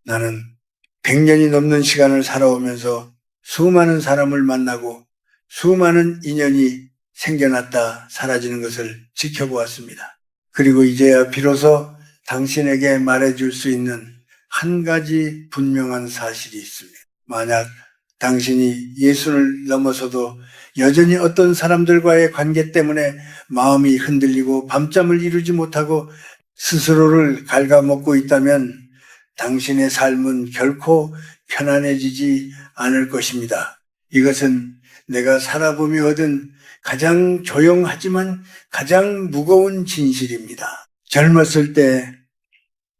나는 100년이 넘는 시간을 살아오면서 수많은 사람을 만나고 수많은 인연이 생겨났다 사라지는 것을 지켜보았습니다. 그리고 이제야 비로소 당신에게 말해줄 수 있는 한 가지 분명한 사실이 있습니다. 만약 당신이 예수를 넘어서도 여전히 어떤 사람들과의 관계 때문에 마음이 흔들리고 밤잠을 이루지 못하고 스스로를 갉아먹고 있다면 당신의 삶은 결코 편안해지지 않을 것입니다. 이것은 내가 살아보며 얻은 가장 조용하지만 가장 무거운 진실입니다. 젊었을 때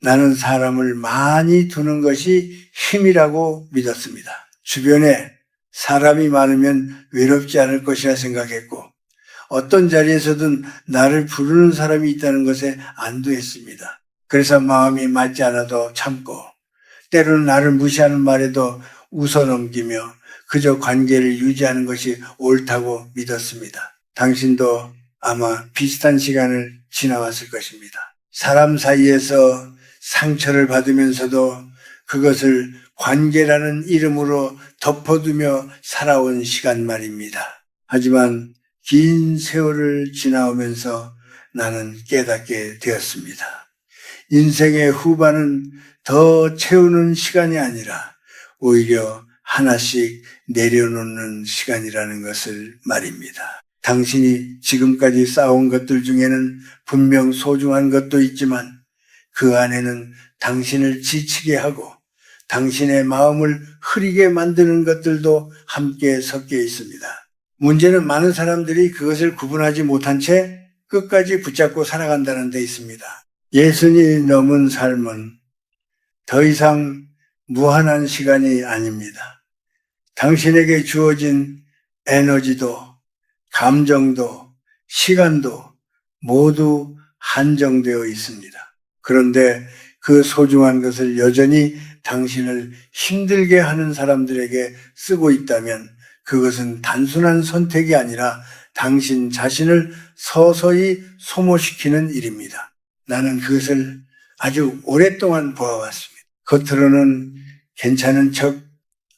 나는 사람을 많이 두는 것이 힘이라고 믿었습니다. 주변에 사람이 많으면 외롭지 않을 것이라 생각했고 어떤 자리에서든 나를 부르는 사람이 있다는 것에 안도했습니다. 그래서 마음이 맞지 않아도 참고 때로는 나를 무시하는 말에도 웃어넘기며 그저 관계를 유지하는 것이 옳다고 믿었습니다. 당신도 아마 비슷한 시간을 지나왔을 것입니다. 사람 사이에서 상처를 받으면서도 그것을 관계라는 이름으로 덮어두며 살아온 시간 말입니다. 하지만 긴 세월을 지나오면서 나는 깨닫게 되었습니다. 인생의 후반은 더 채우는 시간이 아니라 오히려 하나씩 내려놓는 시간이라는 것을 말입니다. 당신이 지금까지 쌓아온 것들 중에는 분명 소중한 것도 있지만 그 안에는 당신을 지치게 하고 당신의 마음을 흐리게 만드는 것들도 함께 섞여 있습니다. 문제는 많은 사람들이 그것을 구분하지 못한 채 끝까지 붙잡고 살아간다는 데 있습니다. 예순이 넘은 삶은 더 이상 무한한 시간이 아닙니다. 당신에게 주어진 에너지도, 감정도, 시간도 모두 한정되어 있습니다. 그런데 그 소중한 것을 여전히 당신을 힘들게 하는 사람들에게 쓰고 있다면 그것은 단순한 선택이 아니라 당신 자신을 서서히 소모시키는 일입니다. 나는 그것을 아주 오랫동안 보아왔습니다. 겉으로는 괜찮은 척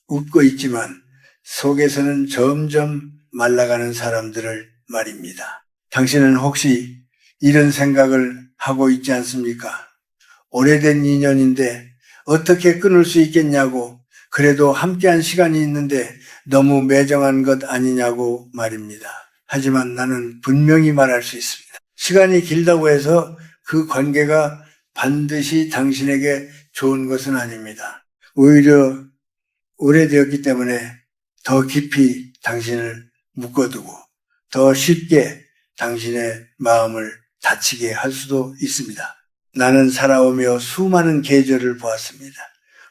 웃고 있지만 속에서는 점점 말라가는 사람들을 말입니다. 당신은 혹시 이런 생각을 하고 있지 않습니까? 오래된 인연인데 어떻게 끊을 수 있겠냐고, 그래도 함께한 시간이 있는데 너무 매정한 것 아니냐고 말입니다. 하지만 나는 분명히 말할 수 있습니다. 시간이 길다고 해서 그 관계가 반드시 당신에게 좋은 것은 아닙니다. 오히려 오래되었기 때문에 더 깊이 당신을 묶어두고 더 쉽게 당신의 마음을 다치게 할 수도 있습니다. 나는 살아오며 수많은 계절을 보았습니다.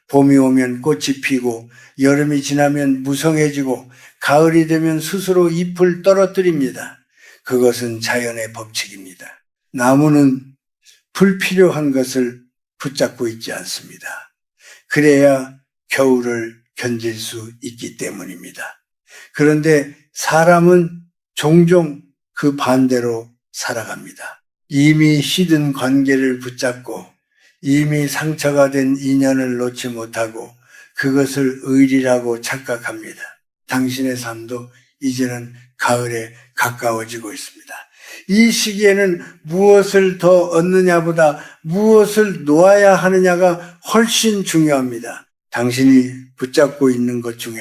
봄이 오면 꽃이 피고 여름이 지나면 무성해지고 가을이 되면 스스로 잎을 떨어뜨립니다. 그것은 자연의 법칙입니다. 나무는 불필요한 것을 붙잡고 있지 않습니다. 그래야 겨울을 견딜 수 있기 때문입니다. 그런데 사람은 종종 그 반대로 살아갑니다. 이미 시든 관계를 붙잡고 이미 상처가 된 인연을 놓지 못하고 그것을 의리라고 착각합니다. 당신의 삶도 이제는 가을에 가까워지고 있습니다. 이 시기에는 무엇을 더 얻느냐보다 무엇을 놓아야 하느냐가 훨씬 중요합니다. 당신이 붙잡고 있는 것 중에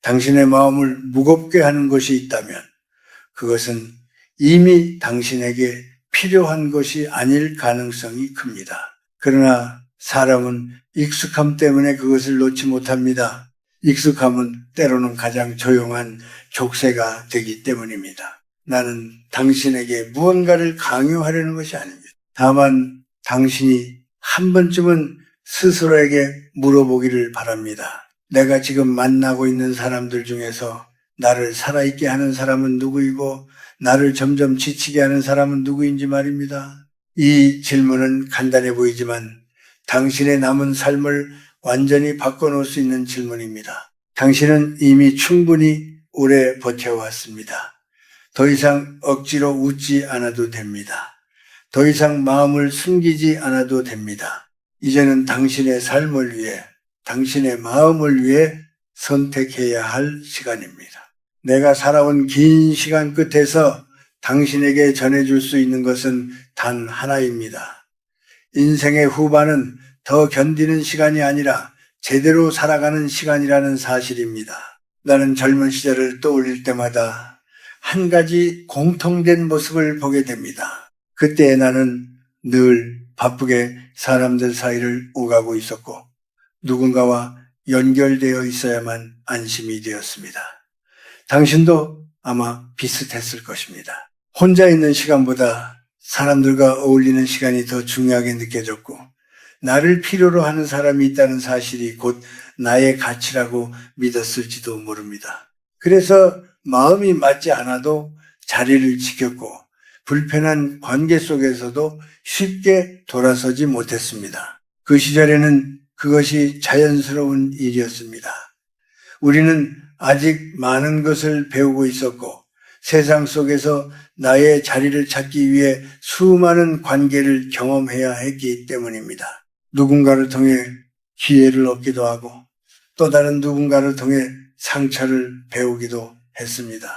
당신의 마음을 무겁게 하는 것이 있다면 그것은 이미 당신에게 필요한 것이 아닐 가능성이 큽니다. 그러나 사람은 익숙함 때문에 그것을 놓지 못합니다. 익숙함은 때로는 가장 조용한 족쇄가 되기 때문입니다. 나는 당신에게 무언가를 강요하려는 것이 아닙니다. 다만 당신이 한 번쯤은 스스로에게 물어보기를 바랍니다. 내가 지금 만나고 있는 사람들 중에서 나를 살아있게 하는 사람은 누구이고 나를 점점 지치게 하는 사람은 누구인지 말입니다. 이 질문은 간단해 보이지만 당신의 남은 삶을 완전히 바꿔놓을 수 있는 질문입니다. 당신은 이미 충분히 오래 버텨왔습니다. 더 이상 억지로 웃지 않아도 됩니다. 더 이상 마음을 숨기지 않아도 됩니다. 이제는 당신의 삶을 위해, 당신의 마음을 위해 선택해야 할 시간입니다. 내가 살아온 긴 시간 끝에서 당신에게 전해줄 수 있는 것은 단 하나입니다. 인생의 후반은 더 견디는 시간이 아니라 제대로 살아가는 시간이라는 사실입니다. 나는 젊은 시절을 떠올릴 때마다 한 가지 공통된 모습을 보게 됩니다. 그때 나는 늘 바쁘게 사람들 사이를 오가고 있었고 누군가와 연결되어 있어야만 안심이 되었습니다. 당신도 아마 비슷했을 것입니다. 혼자 있는 시간보다 사람들과 어울리는 시간이 더 중요하게 느껴졌고 나를 필요로 하는 사람이 있다는 사실이 곧 나의 가치라고 믿었을지도 모릅니다. 그래서 마음이 맞지 않아도 자리를 지켰고 불편한 관계 속에서도 쉽게 돌아서지 못했습니다. 그 시절에는 그것이 자연스러운 일이었습니다. 우리는 아직 많은 것을 배우고 있었고 세상 속에서 나의 자리를 찾기 위해 수많은 관계를 경험해야 했기 때문입니다. 누군가를 통해 기회를 얻기도 하고 또 다른 누군가를 통해 상처를 배우기도 했습니다.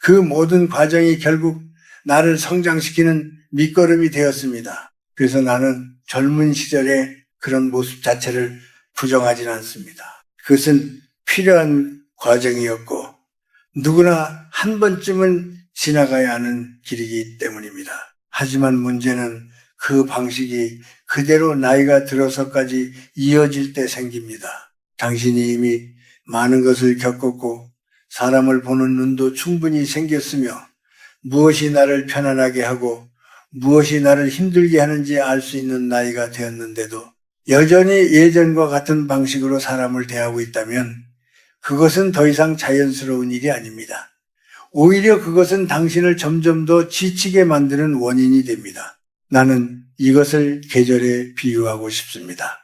그 모든 과정이 결국 나를 성장시키는 밑거름이 되었습니다. 그래서 나는 젊은 시절의 그런 모습 자체를 부정하지는 않습니다. 그것은 필요한 과정이었고 누구나 한 번쯤은 지나가야 하는 길이기 때문입니다. 하지만 문제는 그 방식이 그대로 나이가 들어서까지 이어질 때 생깁니다. 당신이 이미 많은 것을 겪었고 사람을 보는 눈도 충분히 생겼으며 무엇이 나를 편안하게 하고 무엇이 나를 힘들게 하는지 알 수 있는 나이가 되었는데도 여전히 예전과 같은 방식으로 사람을 대하고 있다면 그것은 더 이상 자연스러운 일이 아닙니다. 오히려 그것은 당신을 점점 더 지치게 만드는 원인이 됩니다. 나는 이것을 계절에 비유하고 싶습니다.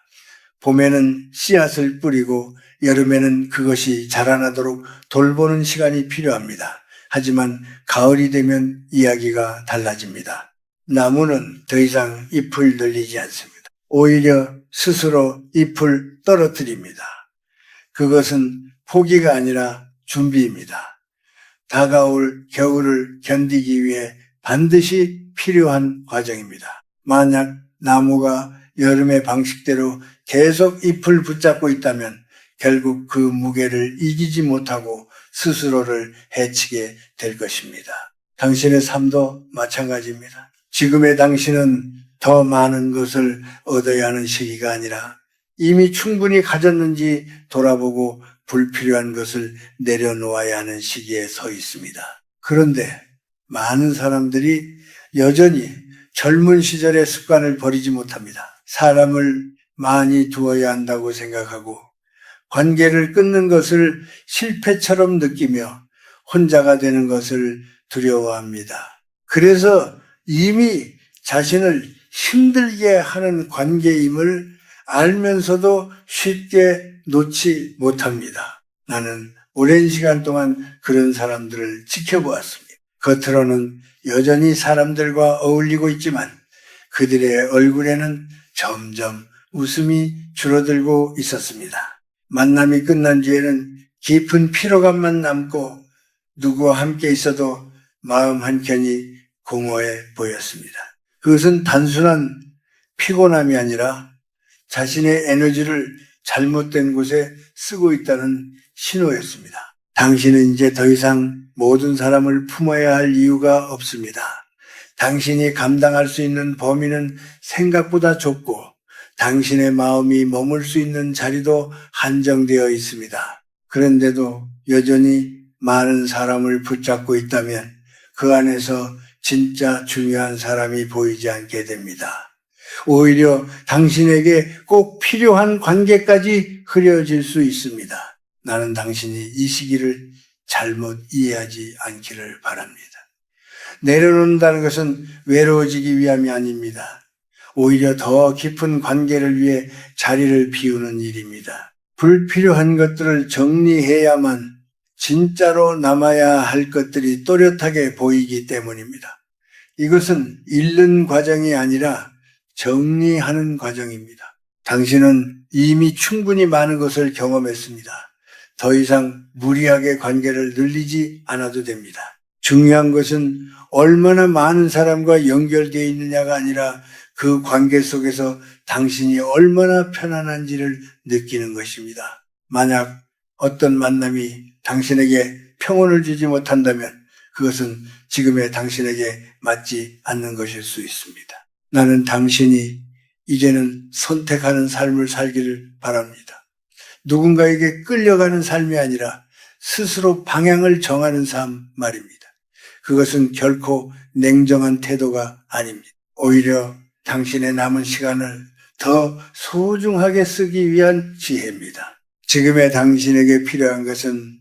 봄에는 씨앗을 뿌리고 여름에는 그것이 자라나도록 돌보는 시간이 필요합니다. 하지만 가을이 되면 이야기가 달라집니다. 나무는 더 이상 잎을 늘리지 않습니다. 오히려 스스로 잎을 떨어뜨립니다. 그것은 포기가 아니라 준비입니다. 다가올 겨울을 견디기 위해 반드시 필요한 과정입니다. 만약 나무가 여름의 방식대로 계속 잎을 붙잡고 있다면 결국 그 무게를 이기지 못하고 스스로를 해치게 될 것입니다. 당신의 삶도 마찬가지입니다. 지금의 당신은 더 많은 것을 얻어야 하는 시기가 아니라 이미 충분히 가졌는지 돌아보고 불필요한 것을 내려놓아야 하는 시기에 서 있습니다. 그런데 많은 사람들이 여전히 젊은 시절의 습관을 버리지 못합니다. 사람을 많이 두어야 한다고 생각하고 관계를 끊는 것을 실패처럼 느끼며 혼자가 되는 것을 두려워합니다. 그래서 이미 자신을 힘들게 하는 관계임을 알면서도 쉽게 놓지 못합니다. 나는 오랜 시간 동안 그런 사람들을 지켜보았습니다. 겉으로는 여전히 사람들과 어울리고 있지만 그들의 얼굴에는 점점 웃음이 줄어들고 있었습니다. 만남이 끝난 뒤에는 깊은 피로감만 남고 누구와 함께 있어도 마음 한켠이 공허해 보였습니다. 그것은 단순한 피곤함이 아니라 자신의 에너지를 잘못된 곳에 쓰고 있다는 신호였습니다. 당신은 이제 더 이상 모든 사람을 품어야 할 이유가 없습니다. 당신이 감당할 수 있는 범위는 생각보다 좁고 당신의 마음이 머물 수 있는 자리도 한정되어 있습니다. 그런데도 여전히 많은 사람을 붙잡고 있다면 그 안에서 진짜 중요한 사람이 보이지 않게 됩니다. 오히려 당신에게 꼭 필요한 관계까지 흐려질 수 있습니다. 나는 당신이 이 시기를 잘못 이해하지 않기를 바랍니다. 내려놓는다는 것은 외로워지기 위함이 아닙니다. 오히려 더 깊은 관계를 위해 자리를 비우는 일입니다. 불필요한 것들을 정리해야만 진짜로 남아야 할 것들이 또렷하게 보이기 때문입니다. 이것은 잃는 과정이 아니라 정리하는 과정입니다. 당신은 이미 충분히 많은 것을 경험했습니다. 더 이상 무리하게 관계를 늘리지 않아도 됩니다. 중요한 것은 얼마나 많은 사람과 연결되어 있느냐가 아니라 그 관계 속에서 당신이 얼마나 편안한지를 느끼는 것입니다. 만약 어떤 만남이 당신에게 평온을 주지 못한다면 그것은 지금의 당신에게 맞지 않는 것일 수 있습니다. 나는 당신이 이제는 선택하는 삶을 살기를 바랍니다. 누군가에게 끌려가는 삶이 아니라 스스로 방향을 정하는 삶 말입니다. 그것은 결코 냉정한 태도가 아닙니다. 오히려 당신의 남은 시간을 더 소중하게 쓰기 위한 지혜입니다. 지금의 당신에게 필요한 것은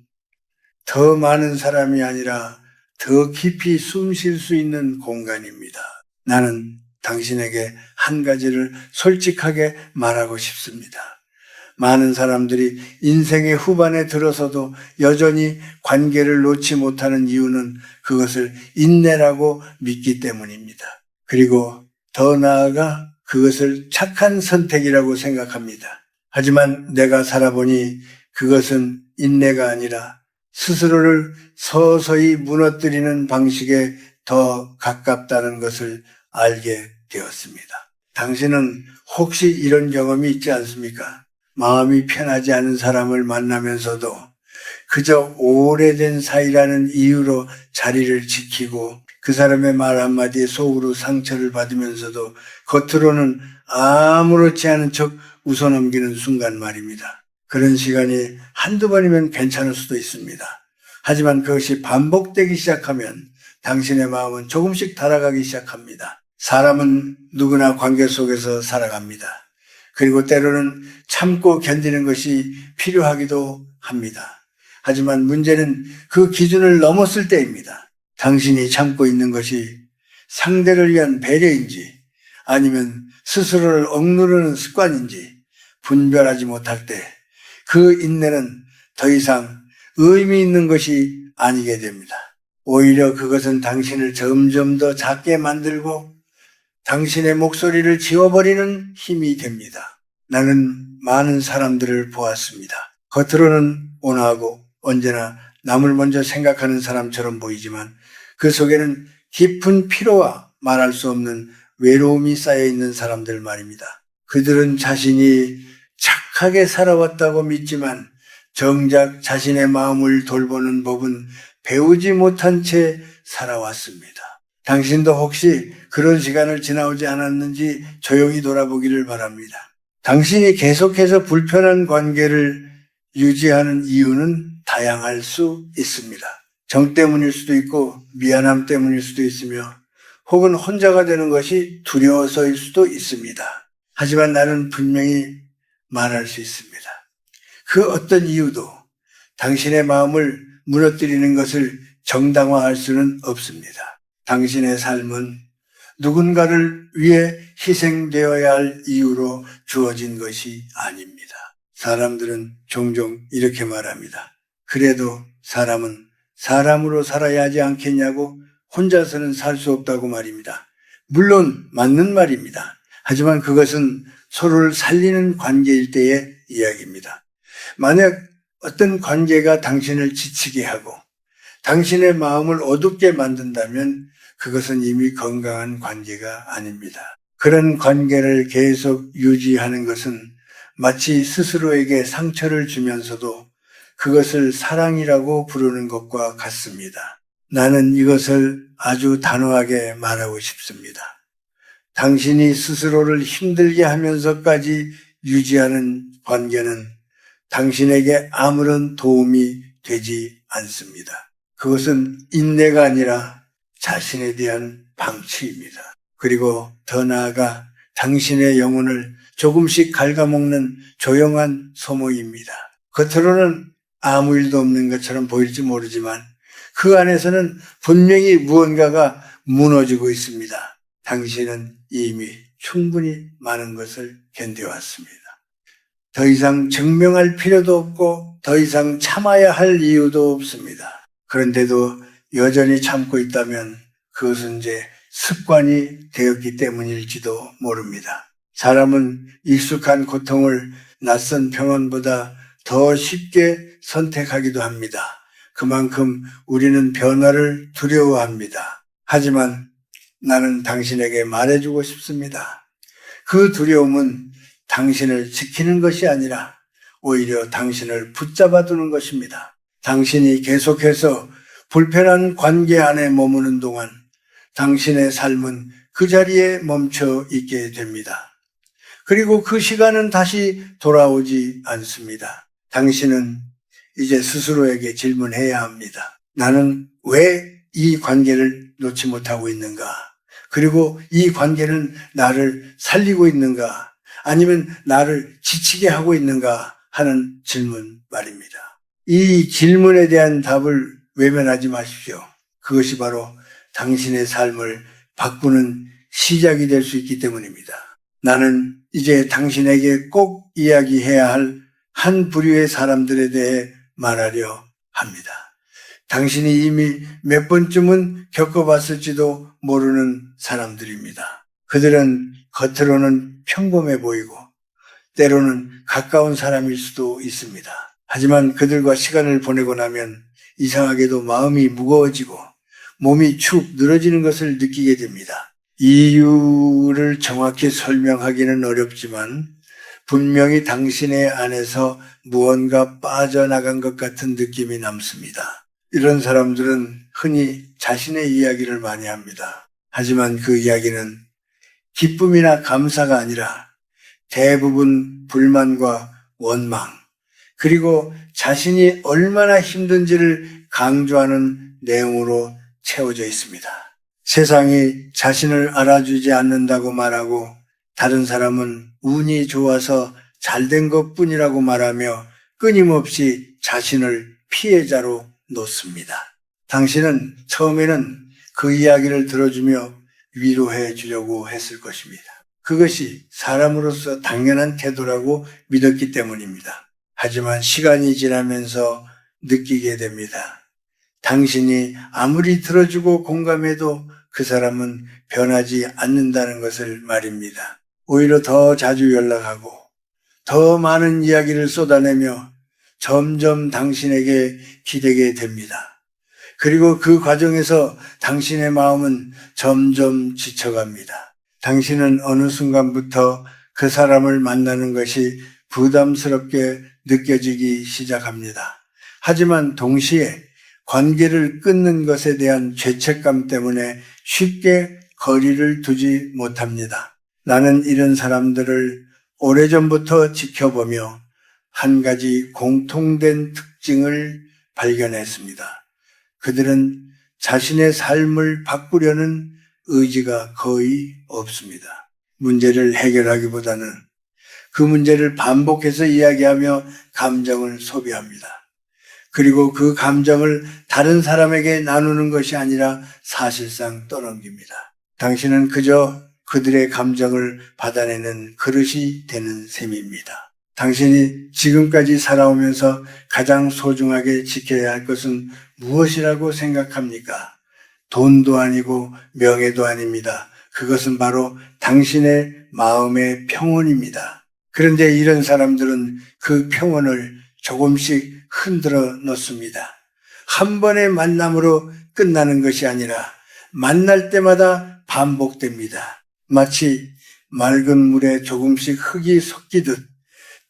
더 많은 사람이 아니라 더 깊이 숨 쉴 수 있는 공간입니다. 나는 당신에게 한 가지를 솔직하게 말하고 싶습니다. 많은 사람들이 인생의 후반에 들어서도 여전히 관계를 놓지 못하는 이유는 그것을 인내라고 믿기 때문입니다. 그리고 더 나아가 그것을 착한 선택이라고 생각합니다. 하지만 내가 살아보니 그것은 인내가 아니라 스스로를 서서히 무너뜨리는 방식에 더 가깝다는 것을 알게 되었습니다. 당신은 혹시 이런 경험이 있지 않습니까? 마음이 편하지 않은 사람을 만나면서도 그저 오래된 사이라는 이유로 자리를 지키고 그 사람의 말 한마디에 속으로 상처를 받으면서도 겉으로는 아무렇지 않은 척 웃어넘기는 순간 말입니다. 그런 시간이 한두 번이면 괜찮을 수도 있습니다. 하지만 그것이 반복되기 시작하면 당신의 마음은 조금씩 달아가기 시작합니다. 사람은 누구나 관계 속에서 살아갑니다. 그리고 때로는 참고 견디는 것이 필요하기도 합니다. 하지만 문제는 그 기준을 넘었을 때입니다. 당신이 참고 있는 것이 상대를 위한 배려인지 아니면 스스로를 억누르는 습관인지 분별하지 못할 때 그 인내는 더 이상 의미 있는 것이 아니게 됩니다. 오히려 그것은 당신을 점점 더 작게 만들고 당신의 목소리를 지워버리는 힘이 됩니다. 나는 많은 사람들을 보았습니다. 겉으로는 온화하고 언제나 남을 먼저 생각하는 사람처럼 보이지만 그 속에는 깊은 피로와 말할 수 없는 외로움이 쌓여 있는 사람들 말입니다. 그들은 자신이 착하게 살아왔다고 믿지만 정작 자신의 마음을 돌보는 법은 배우지 못한 채 살아왔습니다. 당신도 혹시 그런 시간을 지나오지 않았는지 조용히 돌아보기를 바랍니다. 당신이 계속해서 불편한 관계를 유지하는 이유는 다양할 수 있습니다. 정 때문일 수도 있고 미안함 때문일 수도 있으며 혹은 혼자가 되는 것이 두려워서일 수도 있습니다. 하지만 나는 분명히 말할 수 있습니다. 그 어떤 이유도 당신의 마음을 무너뜨리는 것을 정당화할 수는 없습니다. 당신의 삶은 누군가를 위해 희생되어야 할 이유로 주어진 것이 아닙니다. 사람들은 종종 이렇게 말합니다. 그래도 사람은 사람으로 살아야 하지 않겠냐고 혼자서는 살 수 없다고 말입니다. 물론 맞는 말입니다. 하지만 그것은 서로를 살리는 관계일 때의 이야기입니다. 만약 어떤 관계가 당신을 지치게 하고 당신의 마음을 어둡게 만든다면 그것은 이미 건강한 관계가 아닙니다. 그런 관계를 계속 유지하는 것은 마치 스스로에게 상처를 주면서도 그것을 사랑이라고 부르는 것과 같습니다. 나는 이것을 아주 단호하게 말하고 싶습니다. 당신이 스스로를 힘들게 하면서까지 유지하는 관계는 당신에게 아무런 도움이 되지 않습니다. 그것은 인내가 아니라 자신에 대한 방치입니다. 그리고 더 나아가 당신의 영혼을 조금씩 갉아먹는 조용한 소모입니다. 겉으로는 아무 일도 없는 것처럼 보일지 모르지만 그 안에서는 분명히 무언가가 무너지고 있습니다. 당신은 이미 충분히 많은 것을 견뎌왔습니다. 더 이상 증명할 필요도 없고 더 이상 참아야 할 이유도 없습니다. 그런데도 여전히 참고 있다면 그것은 이제 습관이 되었기 때문일지도 모릅니다. 사람은 익숙한 고통을 낯선 평안보다 더 쉽게 선택하기도 합니다. 그만큼 우리는 변화를 두려워합니다. 하지만 나는 당신에게 말해주고 싶습니다. 그 두려움은 당신을 지키는 것이 아니라 오히려 당신을 붙잡아 두는 것입니다. 당신이 계속해서 불편한 관계 안에 머무는 동안 당신의 삶은 그 자리에 멈춰 있게 됩니다. 그리고 그 시간은 다시 돌아오지 않습니다. 당신은 이제 스스로에게 질문해야 합니다. 나는 왜 이 관계를 놓지 못하고 있는가? 그리고 이 관계는 나를 살리고 있는가? 아니면 나를 지치게 하고 있는가? 하는 질문 말입니다. 이 질문에 대한 답을 외면하지 마십시오. 그것이 바로 당신의 삶을 바꾸는 시작이 될 수 있기 때문입니다. 나는 이제 당신에게 꼭 이야기해야 할 한 부류의 사람들에 대해 말하려 합니다. 당신이 이미 몇 번쯤은 겪어봤을지도 모르는 사람들입니다. 그들은 겉으로는 평범해 보이고 때로는 가까운 사람일 수도 있습니다. 하지만 그들과 시간을 보내고 나면 이상하게도 마음이 무거워지고 몸이 축 늘어지는 것을 느끼게 됩니다. 이유를 정확히 설명하기는 어렵지만 분명히 당신의 안에서 무언가 빠져나간 것 같은 느낌이 남습니다. 이런 사람들은 흔히 자신의 이야기를 많이 합니다. 하지만 그 이야기는 기쁨이나 감사가 아니라 대부분 불만과 원망, 그리고 자신이 얼마나 힘든지를 강조하는 내용으로 채워져 있습니다. 세상이 자신을 알아주지 않는다고 말하고 다른 사람은 운이 좋아서 잘된 것뿐이라고 말하며 끊임없이 자신을 피해자로 놓습니다. 당신은 처음에는 그 이야기를 들어주며 위로해 주려고 했을 것입니다. 그것이 사람으로서 당연한 태도라고 믿었기 때문입니다. 하지만 시간이 지나면서 느끼게 됩니다. 당신이 아무리 들어주고 공감해도 그 사람은 변하지 않는다는 것을 말입니다. 오히려 더 자주 연락하고 더 많은 이야기를 쏟아내며 점점 당신에게 기대게 됩니다. 그리고 그 과정에서 당신의 마음은 점점 지쳐갑니다. 당신은 어느 순간부터 그 사람을 만나는 것이 부담스럽게 느껴지기 시작합니다. 하지만 동시에 관계를 끊는 것에 대한 죄책감 때문에 쉽게 거리를 두지 못합니다. 나는 이런 사람들을 오래전부터 지켜보며 한 가지 공통된 특징을 발견했습니다. 그들은 자신의 삶을 바꾸려는 의지가 거의 없습니다. 문제를 해결하기보다는 그 문제를 반복해서 이야기하며 감정을 소비합니다. 그리고 그 감정을 다른 사람에게 나누는 것이 아니라 사실상 떠넘깁니다. 당신은 그저 그들의 감정을 받아내는 그릇이 되는 셈입니다. 당신이 지금까지 살아오면서 가장 소중하게 지켜야 할 것은 무엇이라고 생각합니까? 돈도 아니고 명예도 아닙니다. 그것은 바로 당신의 마음의 평온입니다. 그런데 이런 사람들은 그 평온을 조금씩 흔들어 놓습니다. 한 번의 만남으로 끝나는 것이 아니라 만날 때마다 반복됩니다. 마치 맑은 물에 조금씩 흙이 섞이듯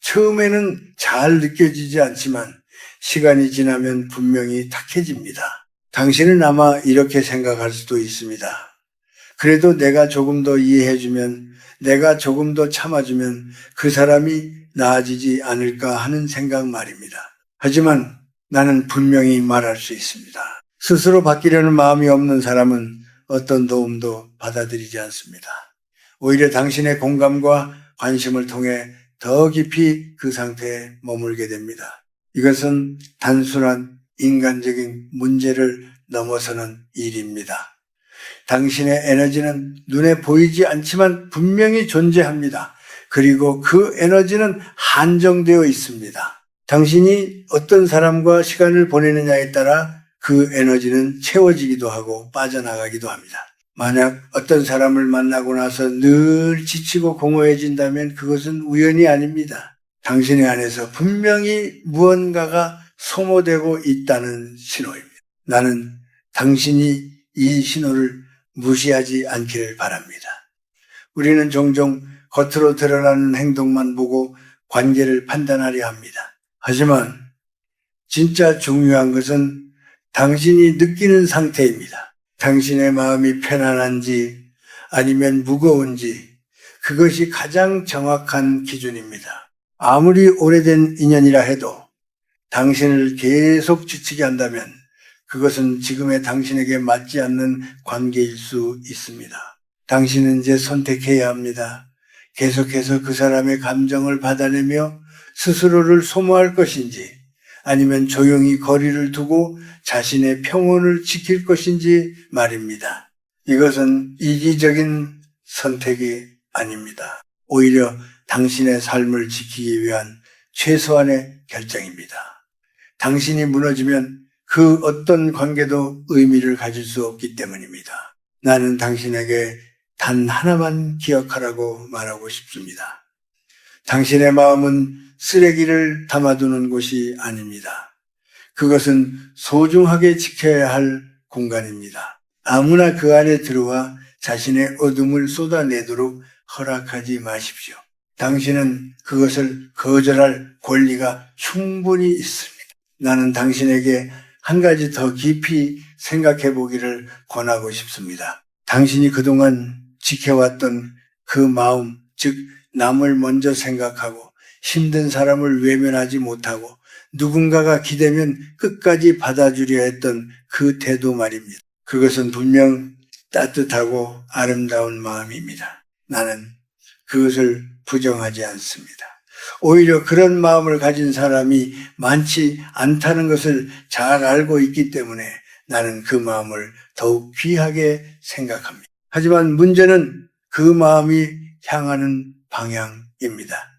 처음에는 잘 느껴지지 않지만 시간이 지나면 분명히 탁해집니다. 당신은 아마 이렇게 생각할 수도 있습니다. 그래도 내가 조금 더 이해해주면, 내가 조금 더 참아주면 그 사람이 나아지지 않을까 하는 생각 말입니다. 하지만 나는 분명히 말할 수 있습니다. 스스로 바뀌려는 마음이 없는 사람은 어떤 도움도 받아들이지 않습니다. 오히려 당신의 공감과 관심을 통해 더 깊이 그 상태에 머물게 됩니다. 이것은 단순한 인간적인 문제를 넘어서는 일입니다. 당신의 에너지는 눈에 보이지 않지만 분명히 존재합니다. 그리고 그 에너지는 한정되어 있습니다. 당신이 어떤 사람과 시간을 보내느냐에 따라 그 에너지는 채워지기도 하고 빠져나가기도 합니다. 만약 어떤 사람을 만나고 나서 늘 지치고 공허해진다면 그것은 우연이 아닙니다. 당신의 안에서 분명히 무언가가 소모되고 있다는 신호입니다. 나는 당신이 이 신호를 무시하지 않기를 바랍니다. 우리는 종종 겉으로 드러나는 행동만 보고 관계를 판단하려 합니다. 하지만 진짜 중요한 것은 당신이 느끼는 상태입니다. 당신의 마음이 편안한지 아니면 무거운지 그것이 가장 정확한 기준입니다. 아무리 오래된 인연이라 해도 당신을 계속 지치게 한다면 그것은 지금의 당신에게 맞지 않는 관계일 수 있습니다. 당신은 이제 선택해야 합니다. 계속해서 그 사람의 감정을 받아내며 스스로를 소모할 것인지 아니면 조용히 거리를 두고 자신의 평온을 지킬 것인지 말입니다. 이것은 이기적인 선택이 아닙니다. 오히려 당신의 삶을 지키기 위한 최소한의 결정입니다. 당신이 무너지면 그 어떤 관계도 의미를 가질 수 없기 때문입니다. 나는 당신에게 단 하나만 기억하라고 말하고 싶습니다. 당신의 마음은 쓰레기를 담아두는 곳이 아닙니다. 그것은 소중하게 지켜야 할 공간입니다. 아무나 그 안에 들어와 자신의 어둠을 쏟아내도록 허락하지 마십시오. 당신은 그것을 거절할 권리가 충분히 있습니다. 나는 당신에게 한 가지 더 깊이 생각해 보기를 권하고 싶습니다. 당신이 그동안 지켜왔던 그 마음, 즉 남을 먼저 생각하고 힘든 사람을 외면하지 못하고 누군가가 기대면 끝까지 받아주려 했던 그 태도 말입니다. 그것은 분명 따뜻하고 아름다운 마음입니다. 나는 그것을 부정하지 않습니다. 오히려 그런 마음을 가진 사람이 많지 않다는 것을 잘 알고 있기 때문에 나는 그 마음을 더욱 귀하게 생각합니다. 하지만 문제는 그 마음이 향하는 방향입니다.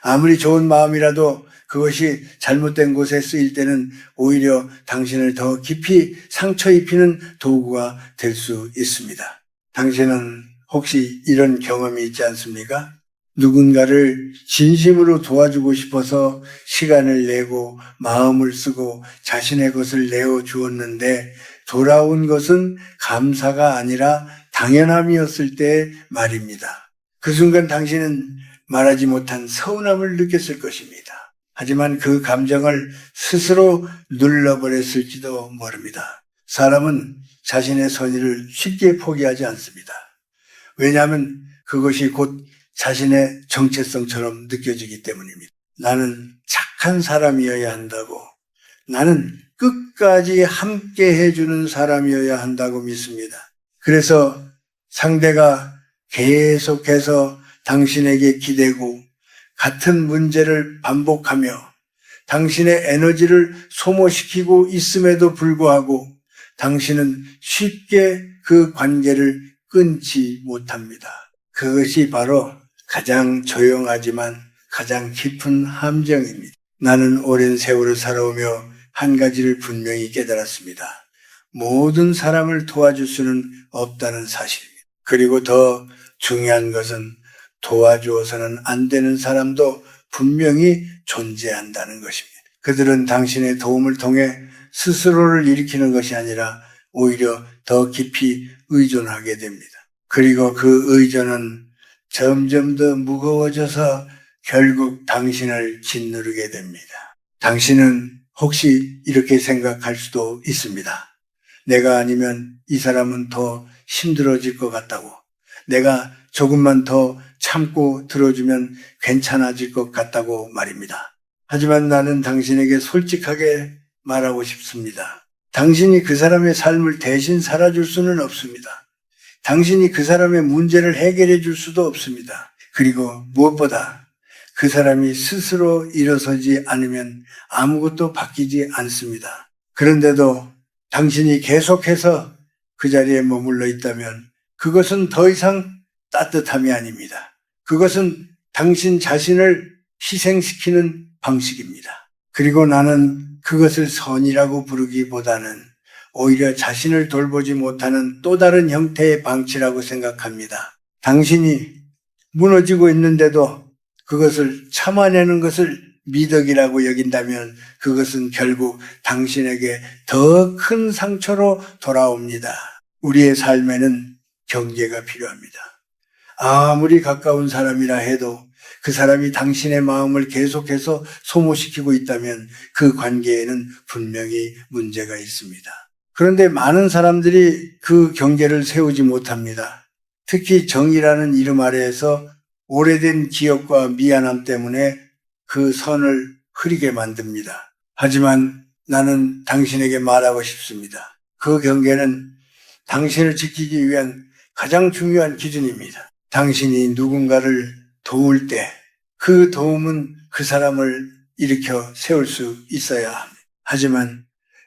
아무리 좋은 마음이라도 그것이 잘못된 곳에 쓰일 때는 오히려 당신을 더 깊이 상처 입히는 도구가 될 수 있습니다. 당신은 혹시 이런 경험이 있지 않습니까? 누군가를 진심으로 도와주고 싶어서 시간을 내고 마음을 쓰고 자신의 것을 내어 주었는데 돌아온 것은 감사가 아니라 당연함이었을 때 말입니다. 그 순간 당신은 말하지 못한 서운함을 느꼈을 것입니다. 하지만 그 감정을 스스로 눌러버렸을지도 모릅니다. 사람은 자신의 선의를 쉽게 포기하지 않습니다. 왜냐하면 그것이 곧 자신의 정체성처럼 느껴지기 때문입니다. 나는 착한 사람이어야 한다고, 나는 끝까지 함께 해주는 사람이어야 한다고 믿습니다. 그래서 상대가 계속해서 당신에게 기대고 같은 문제를 반복하며 당신의 에너지를 소모시키고 있음에도 불구하고 당신은 쉽게 그 관계를 끊지 못합니다. 그것이 바로 가장 조용하지만 가장 깊은 함정입니다. 나는 오랜 세월을 살아오며 한 가지를 분명히 깨달았습니다. 모든 사람을 도와줄 수는 없다는 사실입니다. 그리고 더 중요한 것은 도와주어서는 안 되는 사람도 분명히 존재한다는 것입니다. 그들은 당신의 도움을 통해 스스로를 일으키는 것이 아니라 오히려 더 깊이 의존하게 됩니다. 그리고 그 의존은 점점 더 무거워져서 결국 당신을 짓누르게 됩니다. 당신은 혹시 이렇게 생각할 수도 있습니다. 내가 아니면 이 사람은 더 힘들어질 것 같다고. 내가 조금만 더 참고 들어주면 괜찮아질 것 같다고 말입니다. 하지만 나는 당신에게 솔직하게 말하고 싶습니다. 당신이 그 사람의 삶을 대신 살아줄 수는 없습니다. 당신이 그 사람의 문제를 해결해 줄 수도 없습니다. 그리고 무엇보다 그 사람이 스스로 일어서지 않으면 아무것도 바뀌지 않습니다. 그런데도 당신이 계속해서 그 자리에 머물러 있다면 그것은 더 이상 따뜻함이 아닙니다. 그것은 당신 자신을 희생시키는 방식입니다. 그리고 나는 그것을 선이라고 부르기보다는 오히려 자신을 돌보지 못하는 또 다른 형태의 방치라고 생각합니다. 당신이 무너지고 있는데도 그것을 참아내는 것을 미덕이라고 여긴다면 그것은 결국 당신에게 더 큰 상처로 돌아옵니다. 우리의 삶에는 경계가 필요합니다. 아무리 가까운 사람이라 해도 그 사람이 당신의 마음을 계속해서 소모시키고 있다면 그 관계에는 분명히 문제가 있습니다. 그런데 많은 사람들이 그 경계를 세우지 못합니다. 특히 정이라는 이름 아래에서 오래된 기억과 미안함 때문에 그 선을 흐리게 만듭니다. 하지만 나는 당신에게 말하고 싶습니다. 그 경계는 당신을 지키기 위한 가장 중요한 기준입니다. 당신이 누군가를 도울 때 그 도움은 그 사람을 일으켜 세울 수 있어야 합니다. 하지만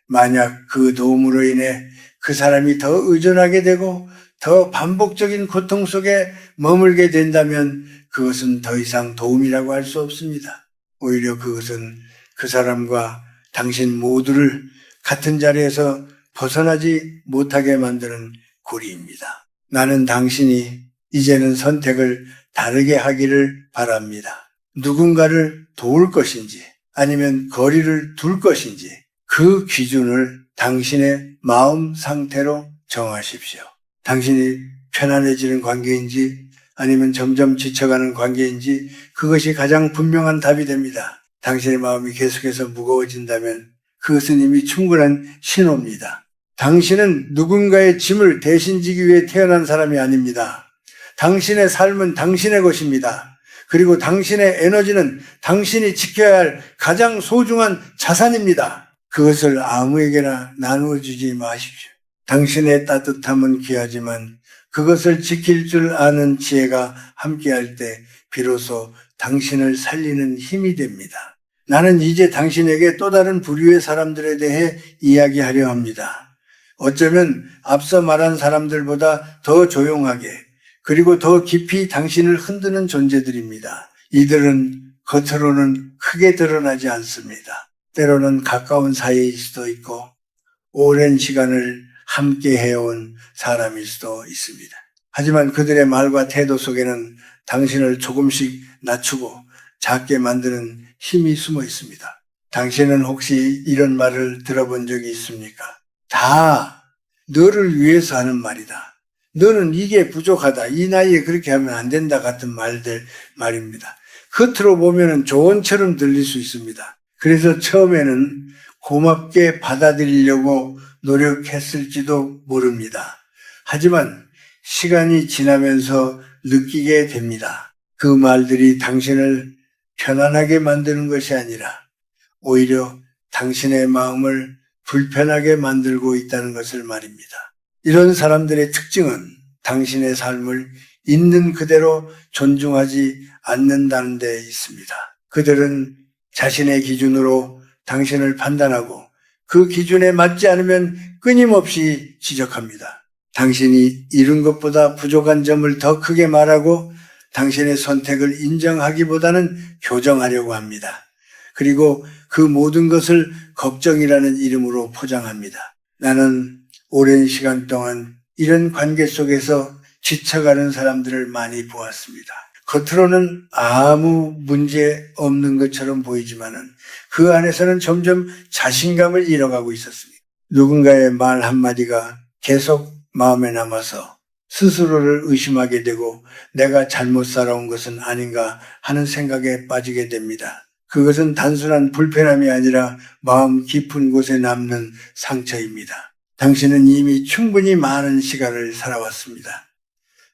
만약 그 도움으로 인해 그 사람이 더 의존하게 되고 더 반복적인 고통 속에 머물게 된다면 그것은 더 이상 도움이라고 할 수 없습니다. 오히려 그것은 그 사람과 당신 모두를 같은 자리에서 벗어나지 못하게 만드는 고리입니다. 나는 당신이 이제는 선택을 다르게 하기를 바랍니다. 누군가를 도울 것인지 아니면 거리를 둘 것인지 그 기준을 당신의 마음 상태로 정하십시오. 당신이 편안해지는 관계인지 아니면 점점 지쳐가는 관계인지 그것이 가장 분명한 답이 됩니다. 당신의 마음이 계속해서 무거워진다면 그것은 이미 충분한 신호입니다. 당신은 누군가의 짐을 대신 지기 위해 태어난 사람이 아닙니다. 당신의 삶은 당신의 것입니다. 그리고 당신의 에너지는 당신이 지켜야 할 가장 소중한 자산입니다. 그것을 아무에게나 나누어 주지 마십시오. 당신의 따뜻함은 귀하지만 그것을 지킬 줄 아는 지혜가 함께할 때 비로소 당신을 살리는 힘이 됩니다. 나는 이제 당신에게 또 다른 부류의 사람들에 대해 이야기하려 합니다. 어쩌면 앞서 말한 사람들보다 더 조용하게 그리고 더 깊이 당신을 흔드는 존재들입니다. 이들은 겉으로는 크게 드러나지 않습니다. 때로는 가까운 사이일 수도 있고 오랜 시간을 함께 해온 사람일 수도 있습니다. 하지만 그들의 말과 태도 속에는 당신을 조금씩 낮추고 작게 만드는 힘이 숨어 있습니다. 당신은 혹시 이런 말을 들어본 적이 있습니까? 다 너를 위해서 하는 말이다. 너는 이게 부족하다. 이 나이에 그렇게 하면 안 된다 같은 말입니다. 겉으로 보면 조언처럼 들릴 수 있습니다. 그래서 처음에는 고맙게 받아들이려고 노력했을지도 모릅니다. 하지만 시간이 지나면서 느끼게 됩니다. 그 말들이 당신을 편안하게 만드는 것이 아니라 오히려 당신의 마음을 불편하게 만들고 있다는 것을 말입니다. 이런 사람들의 특징은 당신의 삶을 있는 그대로 존중하지 않는다는 데 있습니다. 그들은 자신의 기준으로 당신을 판단하고 그 기준에 맞지 않으면 끊임없이 지적합니다. 당신이 이룬 것보다 부족한 점을 더 크게 말하고 당신의 선택을 인정하기보다는 교정하려고 합니다. 그리고 그 모든 것을 걱정이라는 이름으로 포장합니다. 나는 오랜 시간 동안 이런 관계 속에서 지쳐가는 사람들을 많이 보았습니다. 겉으로는 아무 문제 없는 것처럼 보이지만은 그 안에서는 점점 자신감을 잃어가고 있었습니다. 누군가의 말 한마디가 계속 마음에 남아서 스스로를 의심하게 되고 내가 잘못 살아온 것은 아닌가 하는 생각에 빠지게 됩니다. 그것은 단순한 불편함이 아니라 마음 깊은 곳에 남는 상처입니다. 당신은 이미 충분히 많은 시간을 살아왔습니다.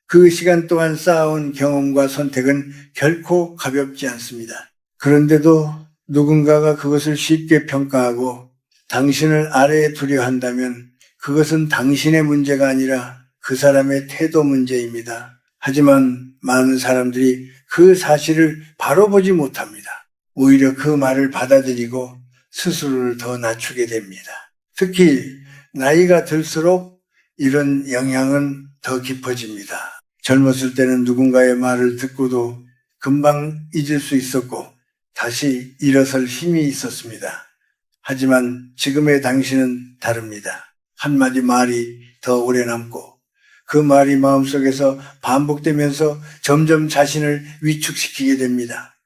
그 시간 동안 쌓아온 경험과 선택은 결코 가볍지 않습니다. 그런데도 누군가가 그것을 쉽게 평가하고 당신을 아래에 두려 한다면 그것은 당신의 문제가 아니라 그 사람의 태도 문제입니다. 하지만 많은 사람들이 그 사실을 바로 보지 못합니다. 오히려 그 말을 받아들이고 스스로를 더 낮추게 됩니다. 특히 나이가 들수록 이런 영향은 더 깊어집니다. 젊었을 때는 누군가의 말을 듣고도 금방 잊을 수 있었고 다시 일어설 힘이 있었습니다. 하지만 지금의 당신은 다릅니다. 한마디 말이 더 오래 남고 그 말이 마음속에서 반복되면서 점점 자신을 위축시키게 됩니다.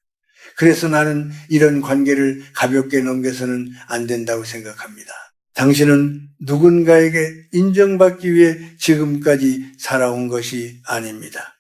그래서 나는 이런 관계를 가볍게 넘겨서는 안 된다고 생각합니다. 당신은 누군가에게 인정받기 위해 지금까지 살아온 것이 아닙니다.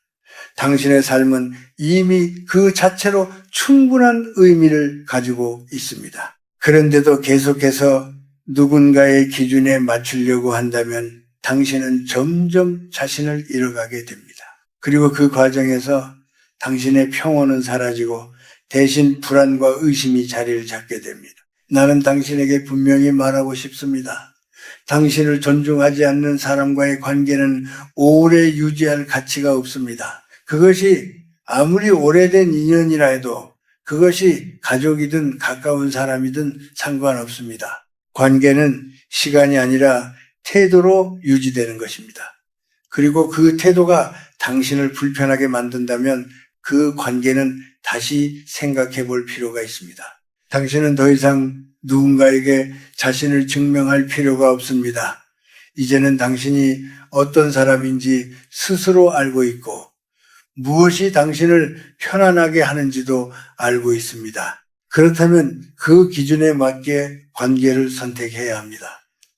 당신의 삶은 이미 그 자체로 충분한 의미를 가지고 있습니다. 그런데도 계속해서 누군가의 기준에 맞추려고 한다면 당신은 점점 자신을 잃어가게 됩니다. 그리고 그 과정에서 당신의 평온은 사라지고 대신 불안과 의심이 자리를 잡게 됩니다. 나는 당신에게 분명히 말하고 싶습니다. 당신을 존중하지 않는 사람과의 관계는 오래 유지할 가치가 없습니다. 그것이 아무리 오래된 인연이라 해도 그것이 가족이든 가까운 사람이든 상관없습니다. 관계는 시간이 아니라 태도로 유지되는 것입니다. 그리고 그 태도가 당신을 불편하게 만든다면 그 관계는 다시 생각해 볼 필요가 있습니다. 당신은 더 이상 누군가에게 자신을 증명할 필요가 없습니다. 이제는 당신이 어떤 사람인지 스스로 알고 있고 무엇이 당신을 편안하게 하는지도 알고 있습니다. 그렇다면 그 기준에 맞게 관계를 선택해야 합니다.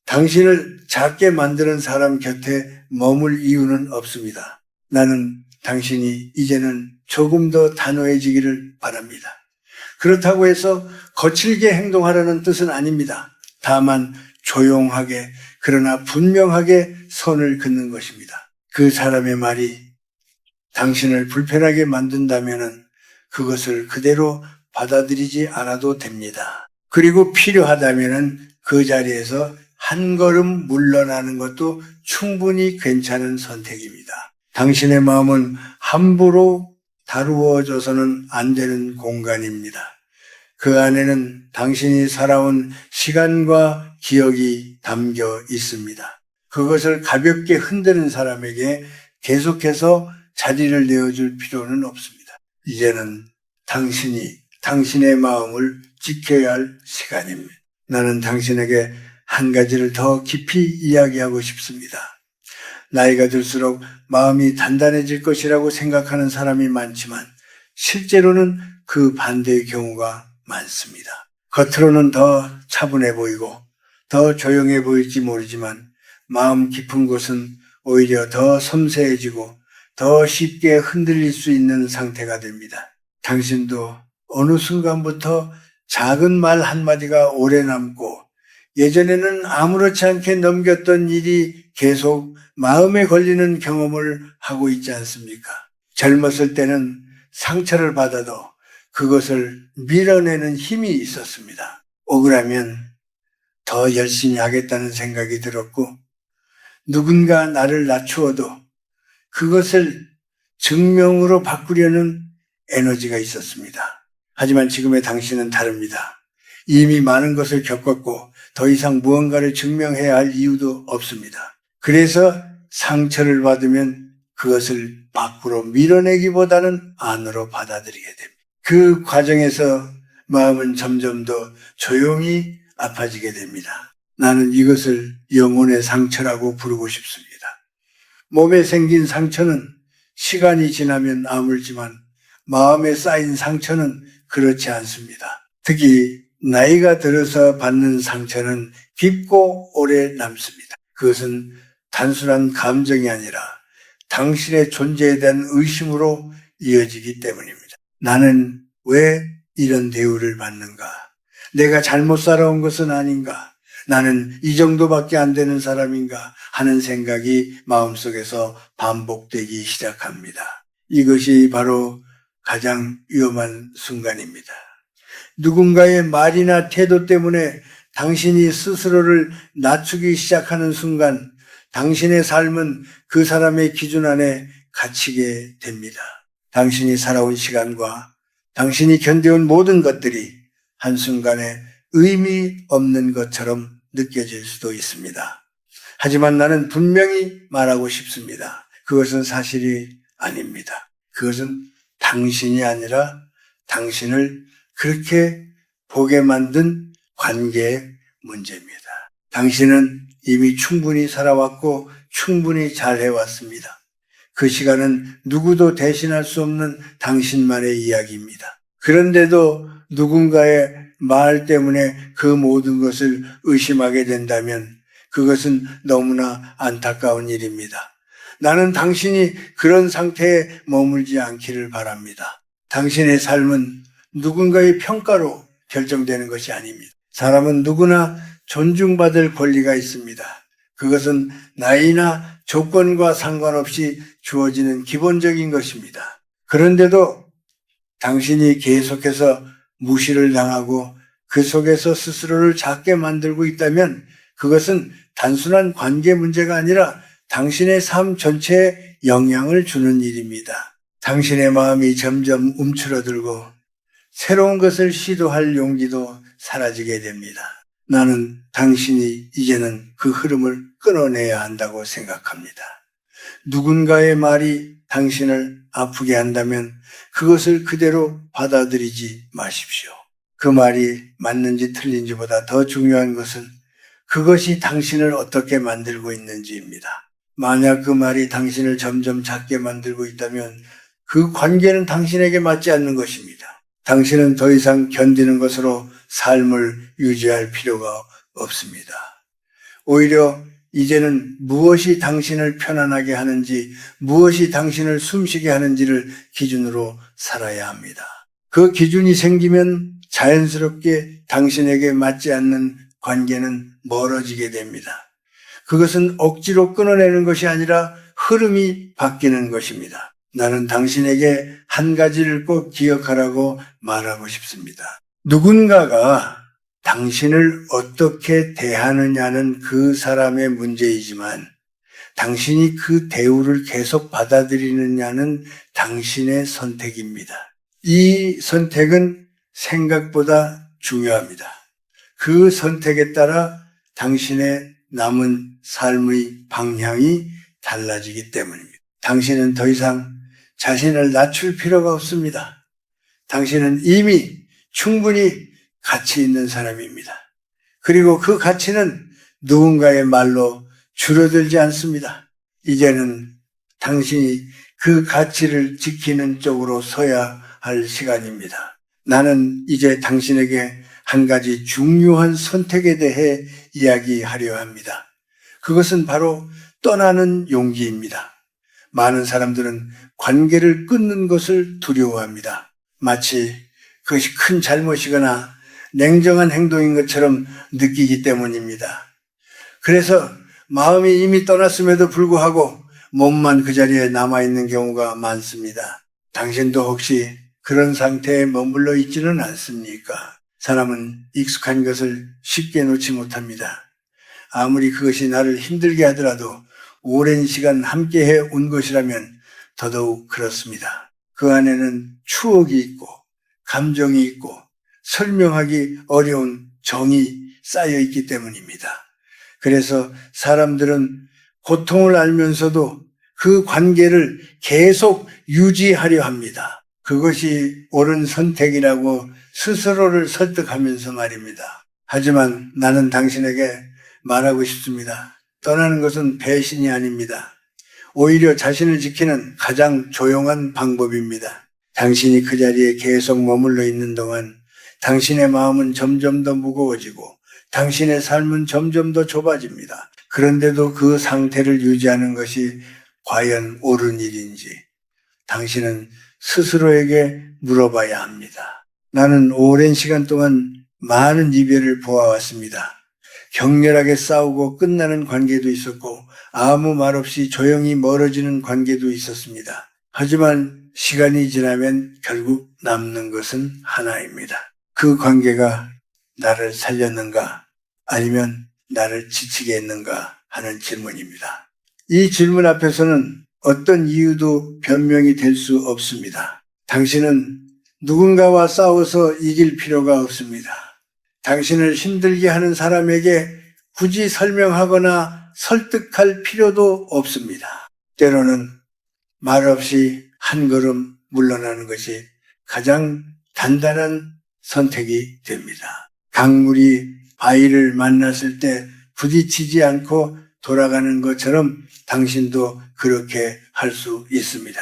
당신을 작게 만드는 사람 곁에 머물 이유는 없습니다. 나는 당신이 이제는 조금 더 단호해지기를 바랍니다. 그렇다고 해서 거칠게 행동하라는 뜻은 아닙니다. 다만 조용하게 그러나 분명하게 선을 긋는 것입니다. 그 사람의 말이 당신을 불편하게 만든다면 그것을 그대로 받아들이지 않아도 됩니다. 그리고 필요하다면 그 자리에서 한 걸음 물러나는 것도 충분히 괜찮은 선택입니다. 당신의 마음은 함부로 다루어져서는 안 되는 공간입니다. 그 안에는 당신이 살아온 시간과 기억이 담겨 있습니다. 그것을 가볍게 흔드는 사람에게 계속해서 자리를 내어줄 필요는 없습니다. 이제는 당신이 당신의 마음을 지켜야 할 시간입니다. 나는 당신에게 한 가지를 더 깊이 이야기하고 싶습니다. 나이가 들수록 마음이 단단해질 것이라고 생각하는 사람이 많지만 실제로는 그 반대의 경우가 많습니다. 겉으로는 더 차분해 보이고 더 조용해 보일지 모르지만 마음 깊은 곳은 오히려 더 섬세해지고 더 쉽게 흔들릴 수 있는 상태가 됩니다. 당신도 어느 순간부터 작은 말 한마디가 오래 남고 예전에는 아무렇지 않게 넘겼던 일이 계속 마음에 걸리는 경험을 하고 있지 않습니까? 젊었을 때는 상처를 받아도 그것을 밀어내는 힘이 있었습니다. 억울하면 더 열심히 하겠다는 생각이 들었고 누군가 나를 낮추어도 그것을 증명으로 바꾸려는 에너지가 있었습니다. 하지만 지금의 당신은 다릅니다. 이미 많은 것을 겪었고 더 이상 무언가를 증명해야 할 이유도 없습니다. 그래서 상처를 받으면 그것을 밖으로 밀어내기보다는 안으로 받아들이게 됩니다. 그 과정에서 마음은 점점 더 조용히 아파지게 됩니다. 나는 이것을 영혼의 상처라고 부르고 싶습니다. 몸에 생긴 상처는 시간이 지나면 아물지만 마음에 쌓인 상처는 그렇지 않습니다. 특히 나이가 들어서 받는 상처는 깊고 오래 남습니다. 그것은 단순한 감정이 아니라 당신의 존재에 대한 의심으로 이어지기 때문입니다. 나는 왜 이런 대우를 받는가? 내가 잘못 살아온 것은 아닌가? 나는 이 정도밖에 안 되는 사람인가 하는 생각이 마음속에서 반복되기 시작합니다. 이것이 바로 가장 위험한 순간입니다. 누군가의 말이나 태도 때문에 당신이 스스로를 낮추기 시작하는 순간 당신의 삶은 그 사람의 기준 안에 갇히게 됩니다. 당신이 살아온 시간과 당신이 견뎌온 모든 것들이 한순간에 의미 없는 것처럼 느껴질 수도 있습니다. 하지만 나는 분명히 말하고 싶습니다. 그것은 사실이 아닙니다. 그것은 당신이 아니라 당신을 그렇게 보게 만든 관계의 문제입니다. 당신은 이미 충분히 살아왔고 충분히 잘해왔습니다. 그 시간은 누구도 대신할 수 없는 당신만의 이야기입니다. 그런데도 누군가의 말 때문에 그 모든 것을 의심하게 된다면 그것은 너무나 안타까운 일입니다. 나는 당신이 그런 상태에 머물지 않기를 바랍니다. 당신의 삶은 누군가의 평가로 결정되는 것이 아닙니다. 사람은 누구나 존중받을 권리가 있습니다. 그것은 나이나 조건과 상관없이 주어지는 기본적인 것입니다. 그런데도 당신이 계속해서 무시를 당하고 그 속에서 스스로를 작게 만들고 있다면 그것은 단순한 관계 문제가 아니라 당신의 삶 전체에 영향을 주는 일입니다. 당신의 마음이 점점 움츠러들고 새로운 것을 시도할 용기도 사라지게 됩니다. 나는 당신이 이제는 그 흐름을 끊어내야 한다고 생각합니다. 누군가의 말이 당신을 아프게 한다면 그것을 그대로 받아들이지 마십시오. 그 말이 맞는지 틀린지보다 더 중요한 것은 그것이 당신을 어떻게 만들고 있는지입니다. 만약 그 말이 당신을 점점 작게 만들고 있다면 그 관계는 당신에게 맞지 않는 것입니다. 당신은 더 이상 견디는 것으로 삶을 유지할 필요가 없습니다. 오히려 이제는 무엇이 당신을 편안하게 하는지, 무엇이 당신을 숨쉬게 하는지를 기준으로 살아야 합니다. 그 기준이 생기면 자연스럽게 당신에게 맞지 않는 관계는 멀어지게 됩니다. 그것은 억지로 끊어내는 것이 아니라 흐름이 바뀌는 것입니다. 나는 당신에게 한 가지를 꼭 기억하라고 말하고 싶습니다. 누군가가 당신을 어떻게 대하느냐는 그 사람의 문제이지만 당신이 그 대우를 계속 받아들이느냐는 당신의 선택입니다. 이 선택은 생각보다 중요합니다. 그 선택에 따라 당신의 남은 삶의 방향이 달라지기 때문입니다. 당신은 더 이상 자신을 낮출 필요가 없습니다. 당신은 이미 충분히 가치 있는 사람입니다. 그리고 그 가치는 누군가의 말로 줄어들지 않습니다. 이제는 당신이 그 가치를 지키는 쪽으로 서야 할 시간입니다. 나는 이제 당신에게 한 가지 중요한 선택에 대해 이야기하려 합니다. 그것은 바로 떠나는 용기입니다. 많은 사람들은 관계를 끊는 것을 두려워합니다. 마치 그것이 큰 잘못이거나 냉정한 행동인 것처럼 느끼기 때문입니다. 그래서 마음이 이미 떠났음에도 불구하고 몸만 그 자리에 남아있는 경우가 많습니다. 당신도 혹시 그런 상태에 머물러 있지는 않습니까? 사람은 익숙한 것을 쉽게 놓지 못합니다. 아무리 그것이 나를 힘들게 하더라도 오랜 시간 함께해 온 것이라면 더더욱 그렇습니다. 그 안에는 추억이 있고 감정이 있고 설명하기 어려운 정이 쌓여 있기 때문입니다. 그래서 사람들은 고통을 알면서도 그 관계를 계속 유지하려 합니다. 그것이 옳은 선택이라고 스스로를 설득하면서 말입니다. 하지만 나는 당신에게 말하고 싶습니다. 떠나는 것은 배신이 아닙니다. 오히려 자신을 지키는 가장 조용한 방법입니다. 당신이 그 자리에 계속 머물러 있는 동안 당신의 마음은 점점 더 무거워지고 당신의 삶은 점점 더 좁아집니다. 그런데도 그 상태를 유지하는 것이 과연 옳은 일인지 당신은 스스로에게 물어봐야 합니다. 나는 오랜 시간 동안 많은 이별을 보아왔습니다. 격렬하게 싸우고 끝나는 관계도 있었고 아무 말 없이 조용히 멀어지는 관계도 있었습니다. 하지만 시간이 지나면 결국 남는 것은 하나입니다. 그 관계가 나를 살렸는가 아니면 나를 지치게 했는가 하는 질문입니다. 이 질문 앞에서는 어떤 이유도 변명이 될 수 없습니다. 당신은 누군가와 싸워서 이길 필요가 없습니다. 당신을 힘들게 하는 사람에게 굳이 설명하거나 설득할 필요도 없습니다. 때로는 말없이 한 걸음 물러나는 것이 가장 단단한 선택이 됩니다. 강물이 바위를 만났을 때 부딪히지 않고 돌아가는 것처럼 당신도 그렇게 할 수 있습니다.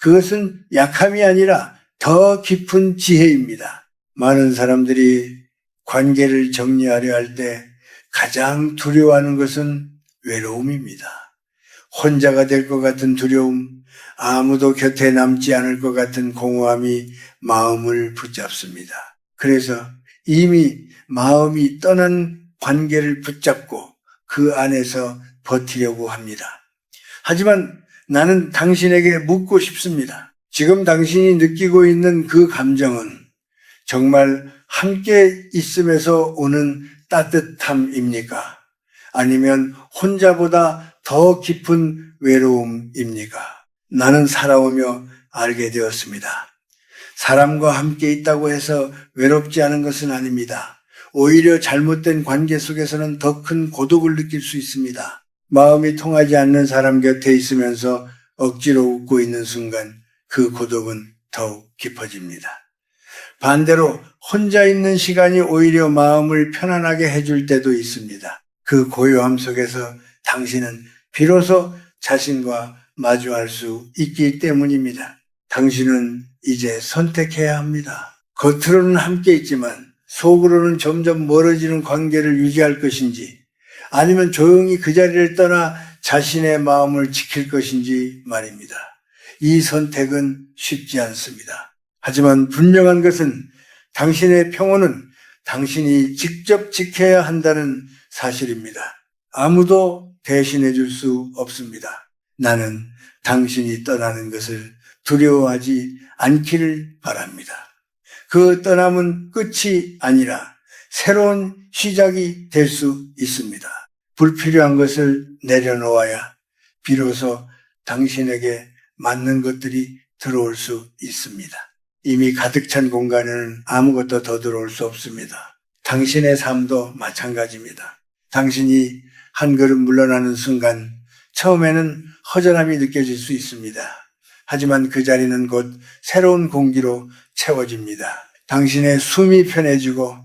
그것은 약함이 아니라 더 깊은 지혜입니다. 많은 사람들이 관계를 정리하려 할 때 가장 두려워하는 것은 외로움입니다. 혼자가 될 것 같은 두려움, 아무도 곁에 남지 않을 것 같은 공허함이 마음을 붙잡습니다. 그래서 이미 마음이 떠난 관계를 붙잡고 그 안에서 버티려고 합니다. 하지만 나는 당신에게 묻고 싶습니다. 지금 당신이 느끼고 있는 그 감정은 정말 함께 있음에서 오는 따뜻함입니까? 아니면 혼자보다 더 깊은 외로움입니까? 나는 살아오며 알게 되었습니다. 사람과 함께 있다고 해서 외롭지 않은 것은 아닙니다. 오히려 잘못된 관계 속에서는 더 큰 고독을 느낄 수 있습니다. 마음이 통하지 않는 사람 곁에 있으면서 억지로 웃고 있는 순간 그 고독은 더욱 깊어집니다. 반대로 혼자 있는 시간이 오히려 마음을 편안하게 해줄 때도 있습니다. 그 고요함 속에서 당신은 비로소 자신과 마주할 수 있기 때문입니다. 당신은 이제 선택해야 합니다. 겉으로는 함께 있지만 속으로는 점점 멀어지는 관계를 유지할 것인지 아니면 조용히 그 자리를 떠나 자신의 마음을 지킬 것인지 말입니다. 이 선택은 쉽지 않습니다. 하지만 분명한 것은 당신의 평온은 당신이 직접 지켜야 한다는 사실입니다. 아무도 대신해 줄 수 없습니다. 나는 당신이 떠나는 것을 두려워하지 않기를 바랍니다. 그 떠남은 끝이 아니라 새로운 시작이 될 수 있습니다. 불필요한 것을 내려놓아야 비로소 당신에게 맞는 것들이 들어올 수 있습니다. 이미 가득 찬 공간에는 아무것도 더 들어올 수 없습니다. 당신의 삶도 마찬가지입니다. 당신이 한 걸음 물러나는 순간 처음에는 허전함이 느껴질 수 있습니다. 하지만 그 자리는 곧 새로운 공기로 채워집니다. 당신의 숨이 편해지고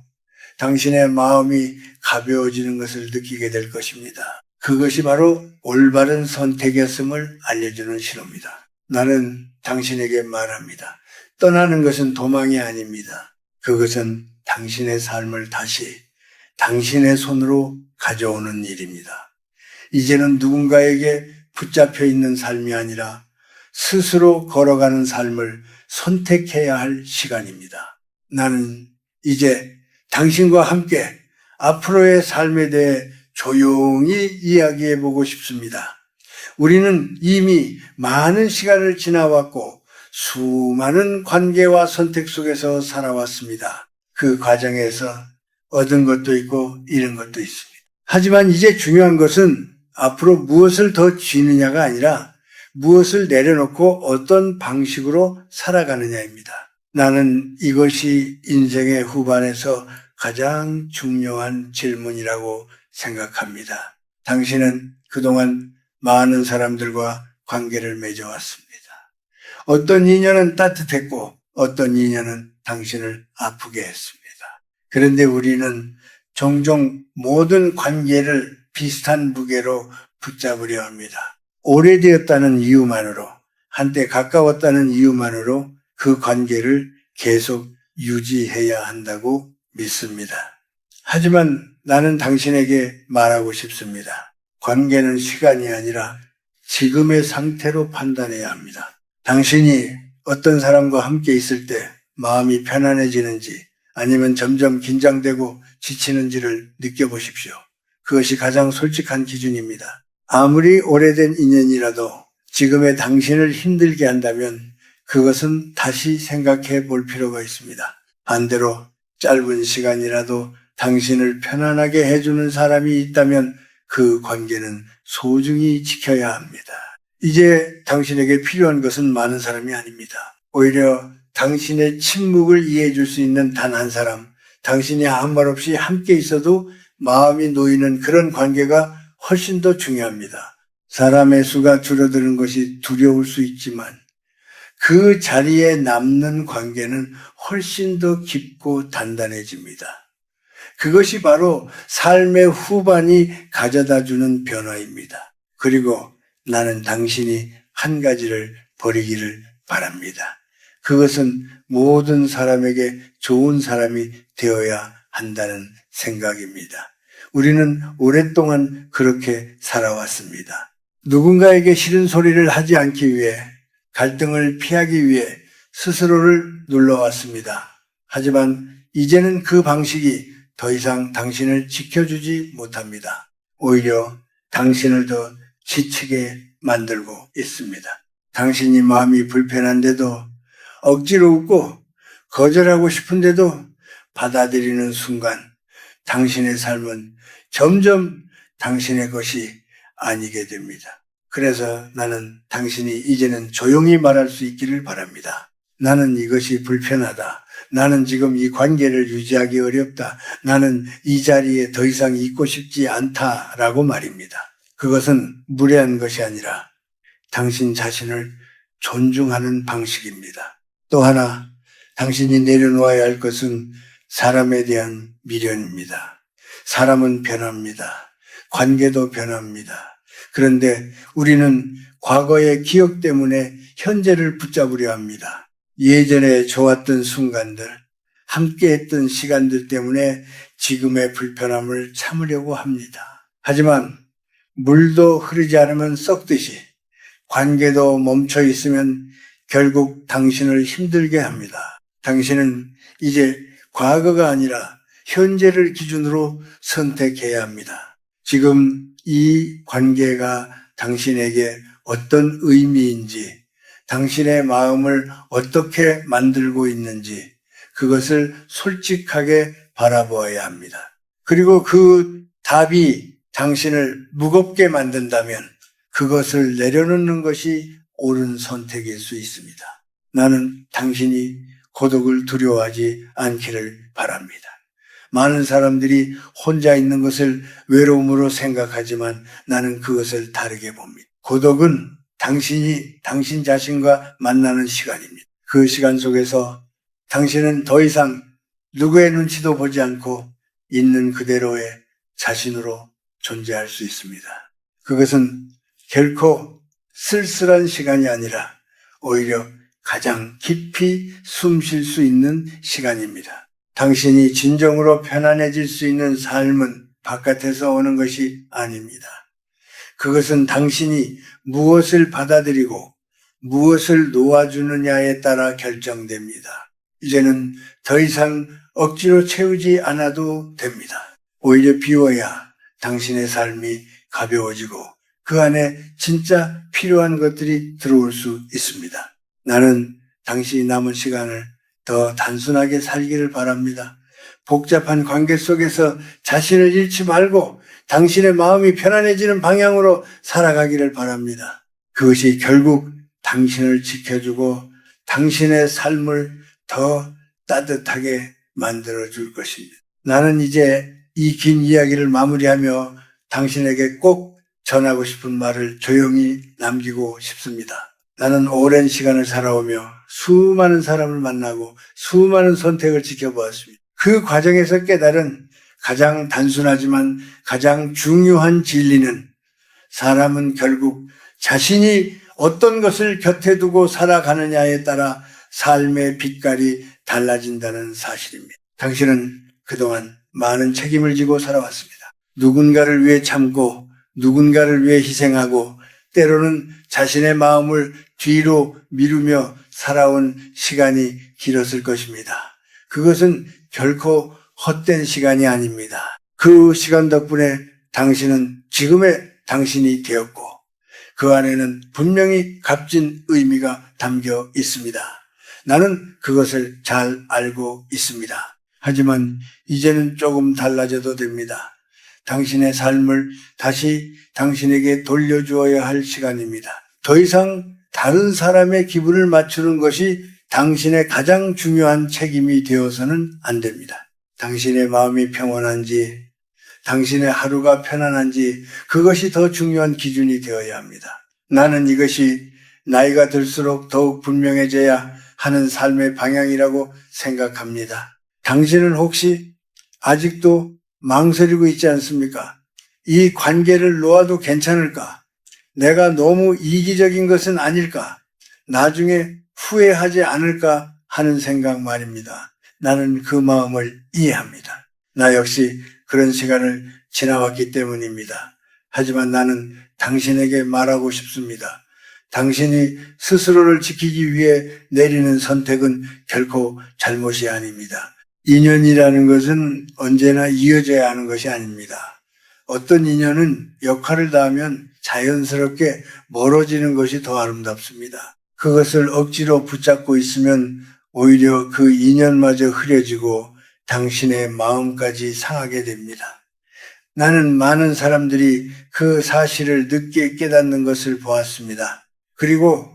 당신의 마음이 가벼워지는 것을 느끼게 될 것입니다. 그것이 바로 올바른 선택이었음을 알려주는 신호입니다. 나는 당신에게 말합니다. 떠나는 것은 도망이 아닙니다. 그것은 당신의 삶을 다시 당신의 손으로 가져오는 일입니다. 이제는 누군가에게 붙잡혀 있는 삶이 아니라 스스로 걸어가는 삶을 선택해야 할 시간입니다. 나는 이제 당신과 함께 앞으로의 삶에 대해 조용히 이야기해 보고 싶습니다. 우리는 이미 많은 시간을 지나왔고 수많은 관계와 선택 속에서 살아왔습니다. 그 과정에서 얻은 것도 있고 잃은 것도 있습니다. 하지만 이제 중요한 것은 앞으로 무엇을 더 쥐느냐가 아니라 무엇을 내려놓고 어떤 방식으로 살아가느냐입니다. 나는 이것이 인생의 후반에서 가장 중요한 질문이라고 생각합니다. 당신은 그동안 많은 사람들과 관계를 맺어왔습니다. 어떤 인연은 따뜻했고 어떤 인연은 당신을 아프게 했습니다. 그런데 우리는 종종 모든 관계를 비슷한 무게로 붙잡으려 합니다. 오래되었다는 이유만으로, 한때 가까웠다는 이유만으로 그 관계를 계속 유지해야 한다고 믿습니다. 하지만 나는 당신에게 말하고 싶습니다. 관계는 시간이 아니라 지금의 상태로 판단해야 합니다. 당신이 어떤 사람과 함께 있을 때 마음이 편안해지는지 아니면 점점 긴장되고 지치는지를 느껴보십시오. 그것이 가장 솔직한 기준입니다. 아무리 오래된 인연이라도 지금의 당신을 힘들게 한다면 그것은 다시 생각해 볼 필요가 있습니다. 반대로 짧은 시간이라도 당신을 편안하게 해주는 사람이 있다면 그 관계는 소중히 지켜야 합니다. 이제 당신에게 필요한 것은 많은 사람이 아닙니다. 오히려 당신의 침묵을 이해해 줄 수 있는 단 한 사람, 당신이 아무 말 없이 함께 있어도 마음이 놓이는 그런 관계가 훨씬 더 중요합니다. 사람의 수가 줄어드는 것이 두려울 수 있지만 그 자리에 남는 관계는 훨씬 더 깊고 단단해집니다. 그것이 바로 삶의 후반이 가져다 주는 변화입니다. 그리고 나는 당신이 한 가지를 버리기를 바랍니다. 그것은 모든 사람에게 좋은 사람이 되어야 한다는 생각입니다. 우리는 오랫동안 그렇게 살아왔습니다. 누군가에게 싫은 소리를 하지 않기 위해, 갈등을 피하기 위해 스스로를 눌러왔습니다. 하지만 이제는 그 방식이 더 이상 당신을 지켜주지 못합니다. 오히려 당신을 더 지치게 만들고 있습니다. 당신이 마음이 불편한데도 억지로 웃고 거절하고 싶은데도 받아들이는 순간 당신의 삶은 점점 당신의 것이 아니게 됩니다. 그래서 나는 당신이 이제는 조용히 말할 수 있기를 바랍니다. 나는 이것이 불편하다. 나는 지금 이 관계를 유지하기 어렵다. 나는 이 자리에 더 이상 있고 싶지 않다라고 말입니다. 그것은 무례한 것이 아니라 당신 자신을 존중하는 방식입니다. 또 하나, 당신이 내려놓아야 할 것은 사람에 대한 미련입니다. 사람은 변합니다. 관계도 변합니다. 그런데 우리는 과거의 기억 때문에 현재를 붙잡으려 합니다. 예전에 좋았던 순간들, 함께했던 시간들 때문에 지금의 불편함을 참으려고 합니다. 하지만 물도 흐르지 않으면 썩듯이 관계도 멈춰 있으면 결국 당신을 힘들게 합니다. 당신은 이제 과거가 아니라 현재를 기준으로 선택해야 합니다. 지금 이 관계가 당신에게 어떤 의미인지, 당신의 마음을 어떻게 만들고 있는지 그것을 솔직하게 바라보아야 합니다. 그리고 그 답이 당신을 무겁게 만든다면 그것을 내려놓는 것이 옳은 선택일 수 있습니다. 나는 당신이 고독을 두려워하지 않기를 바랍니다. 많은 사람들이 혼자 있는 것을 외로움으로 생각하지만 나는 그것을 다르게 봅니다. 고독은 당신이 당신 자신과 만나는 시간입니다. 그 시간 속에서 당신은 더 이상 누구의 눈치도 보지 않고 있는 그대로의 자신으로 존재할 수 있습니다. 그것은 결코 쓸쓸한 시간이 아니라 오히려 가장 깊이 숨 쉴 수 있는 시간입니다. 당신이 진정으로 편안해질 수 있는 삶은 바깥에서 오는 것이 아닙니다. 그것은 당신이 무엇을 받아들이고 무엇을 놓아주느냐에 따라 결정됩니다. 이제는 더 이상 억지로 채우지 않아도 됩니다. 오히려 비워야 당신의 삶이 가벼워지고 그 안에 진짜 필요한 것들이 들어올 수 있습니다. 나는 당신이 남은 시간을 더 단순하게 살기를 바랍니다. 복잡한 관계 속에서 자신을 잃지 말고 당신의 마음이 편안해지는 방향으로 살아가기를 바랍니다. 그것이 결국 당신을 지켜주고 당신의 삶을 더 따뜻하게 만들어줄 것입니다. 나는 이제 이 긴 이야기를 마무리하며 당신에게 꼭 전하고 싶은 말을 조용히 남기고 싶습니다. 나는 오랜 시간을 살아오며 수많은 사람을 만나고 수많은 선택을 지켜보았습니다. 그 과정에서 깨달은 가장 단순하지만 가장 중요한 진리는 사람은 결국 자신이 어떤 것을 곁에 두고 살아가느냐에 따라 삶의 빛깔이 달라진다는 사실입니다. 당신은 그동안 많은 책임을 지고 살아왔습니다. 누군가를 위해 참고 누군가를 위해 희생하고 때로는 자신의 마음을 뒤로 미루며 살아온 시간이 길었을 것입니다. 그것은 결코 헛된 시간이 아닙니다. 그 시간 덕분에 당신은 지금의 당신이 되었고 그 안에는 분명히 값진 의미가 담겨 있습니다. 나는 그것을 잘 알고 있습니다. 하지만 이제는 조금 달라져도 됩니다. 당신의 삶을 다시 당신에게 돌려주어야 할 시간입니다. 더 이상 다른 사람의 기분을 맞추는 것이 당신의 가장 중요한 책임이 되어서는 안 됩니다. 당신의 마음이 평온한지, 당신의 하루가 편안한지 그것이 더 중요한 기준이 되어야 합니다. 나는 이것이 나이가 들수록 더욱 분명해져야 하는 삶의 방향이라고 생각합니다. 당신은 혹시 아직도 망설이고 있지 않습니까? 이 관계를 놓아도 괜찮을까? 내가 너무 이기적인 것은 아닐까? 나중에 후회하지 않을까 하는 생각 말입니다. 나는 그 마음을 이해합니다. 나 역시 그런 시간을 지나왔기 때문입니다. 하지만 나는 당신에게 말하고 싶습니다. 당신이 스스로를 지키기 위해 내리는 선택은 결코 잘못이 아닙니다. 인연이라는 것은 언제나 이어져야 하는 것이 아닙니다. 어떤 인연은 역할을 다하면 자연스럽게 멀어지는 것이 더 아름답습니다. 그것을 억지로 붙잡고 있으면 오히려 그 인연마저 흐려지고 당신의 마음까지 상하게 됩니다. 나는 많은 사람들이 그 사실을 늦게 깨닫는 것을 보았습니다. 그리고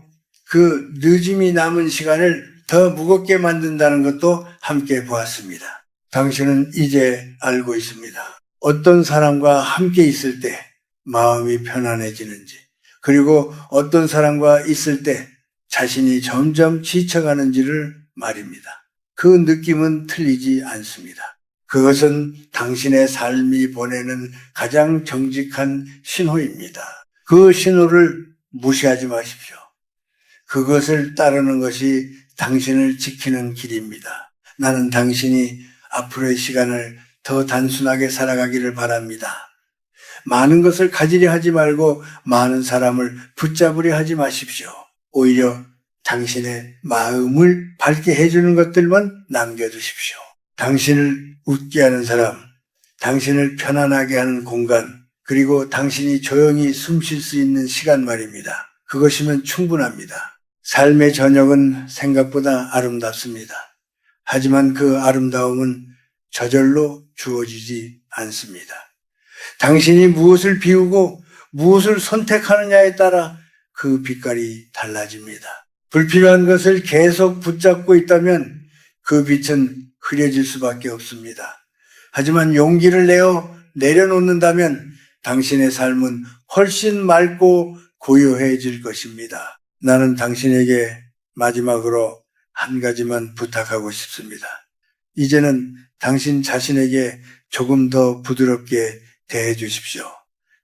그 늦음이 남은 시간을 더 무겁게 만든다는 것도 함께 보았습니다. 당신은 이제 알고 있습니다. 어떤 사람과 함께 있을 때 마음이 편안해지는지, 그리고 어떤 사람과 있을 때 자신이 점점 지쳐가는지를 말입니다. 그 느낌은 틀리지 않습니다. 그것은 당신의 삶이 보내는 가장 정직한 신호입니다. 그 신호를 무시하지 마십시오. 그것을 따르는 것이 당신을 지키는 길입니다. 나는 당신이 앞으로의 시간을 더 단순하게 살아가기를 바랍니다. 많은 것을 가지려 하지 말고 많은 사람을 붙잡으려 하지 마십시오. 오히려 당신의 마음을 밝게 해주는 것들만 남겨두십시오. 당신을 웃게 하는 사람, 당신을 편안하게 하는 공간, 그리고 당신이 조용히 숨 쉴 수 있는 시간 말입니다. 그것이면 충분합니다. 삶의 저녁은 생각보다 아름답습니다. 하지만 그 아름다움은 저절로 주어지지 않습니다. 당신이 무엇을 비우고 무엇을 선택하느냐에 따라 그 빛깔이 달라집니다. 불필요한 것을 계속 붙잡고 있다면 그 빛은 흐려질 수밖에 없습니다. 하지만 용기를 내어 내려놓는다면 당신의 삶은 훨씬 맑고 고요해질 것입니다. 나는 당신에게 마지막으로 한 가지만 부탁하고 싶습니다. 이제는 당신 자신에게 조금 더 부드럽게 대해 주십시오.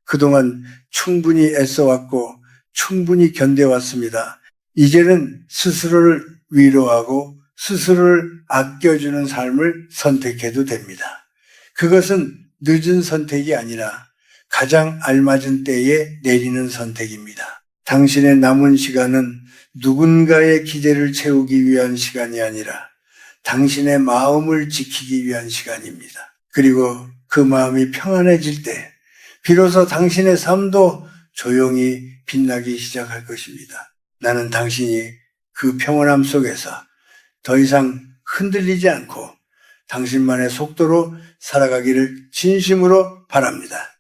그동안 충분히 애써왔고 충분히 견뎌왔습니다. 이제는 스스로를 위로하고 스스로를 아껴주는 삶을 선택해도 됩니다. 그것은 늦은 선택이 아니라 가장 알맞은 때에 내리는 선택입니다. 당신의 남은 시간은 누군가의 기대를 채우기 위한 시간이 아니라 당신의 마음을 지키기 위한 시간입니다. 그리고 그 마음이 평안해질 때 비로소 당신의 삶도 조용히 빛나기 시작할 것입니다. 나는 당신이 그 평온함 속에서 더 이상 흔들리지 않고 당신만의 속도로 살아가기를 진심으로 바랍니다.